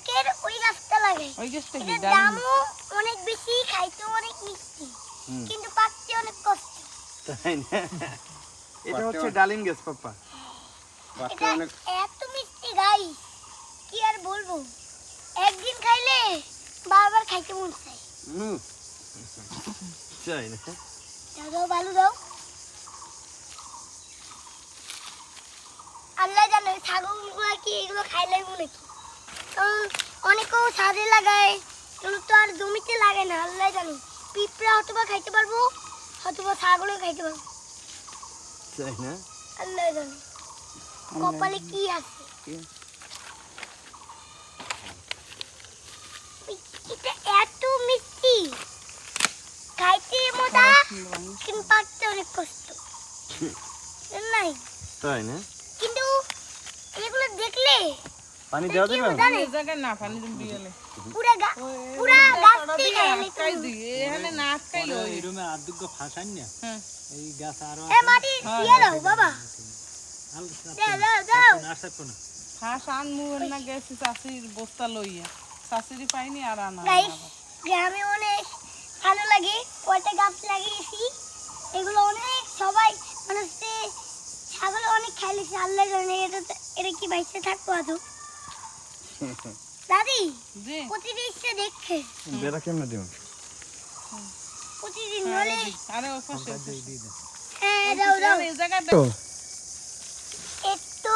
অনেকের ওই গাছটা লাগে, ওই গাছটা কি এটার ডালিম? দামও অনেক বেশি, খাইতেও অনেক মিষ্টি, কিন্তু পাকতে অনেক কষ্ট। তাই না? এটা হচ্ছে ডালিম গাছ পাপ্পা। এটা এত মিষ্টি গাইস, কি আর বলবো, একদিন খাইলে বারবার খাইতে মন চায়। তাই না? দাও দাও, ভালো দাও। আল্লাহ জানে ছাগলগুলো কি এগুলো খাইলে মনে কি, কারণ অনেকেও ছাদে লাগায়, এগুলো তো আর জমিতে লাগে না। আল্লাহ জানে, পিঁপড়া হয়তোবা খাইতে পারবো, হয়তোবা ছাগলও খাইতে পারবো, তাই না? আল্লাহ জানে কপালে কি আছে। এটা এত মিষ্টি, খাইতে মজা, কিন্তু পাকতে অনেক কষ্ট নাই। তাই না? কিন্তু এগুলো দেখলে পানি দেওয়া দিবেন? এই জায়গায় না পানি দিবি গেলে পুরা গাছটি খাইলে আটকাই দিই, এখানে না আটকাইলো এই রুমে আদুগ্গ ফাঁসান না হ্যাঁ এই গাছ আরো এ মাটি দিয়ে দাও বাবা, দাও দাও দাও। আসতে না ফাঁস আনমু না গেছি চাষির বস্তা লইয়া, চাষিরই পাইনি আর আনা গাইস, গ্রামে অনেক ভালো লাগে, কয়টা গাছ লাগিয়েছি, এগুলো অনেক সবাই মানে হচ্ছে ছাগল অনেক খাইলেছে। আল্লাহ জানে এটা কি বাইসে থাকবো আদৌ। দাদি জি প্রতিদিন এসে দেখে, বেড়া কেমনে দিবেন? প্রতিদিন নলে আরে ও পাশে হ্যাঁ দাও দাও। এই জায়গায় একটু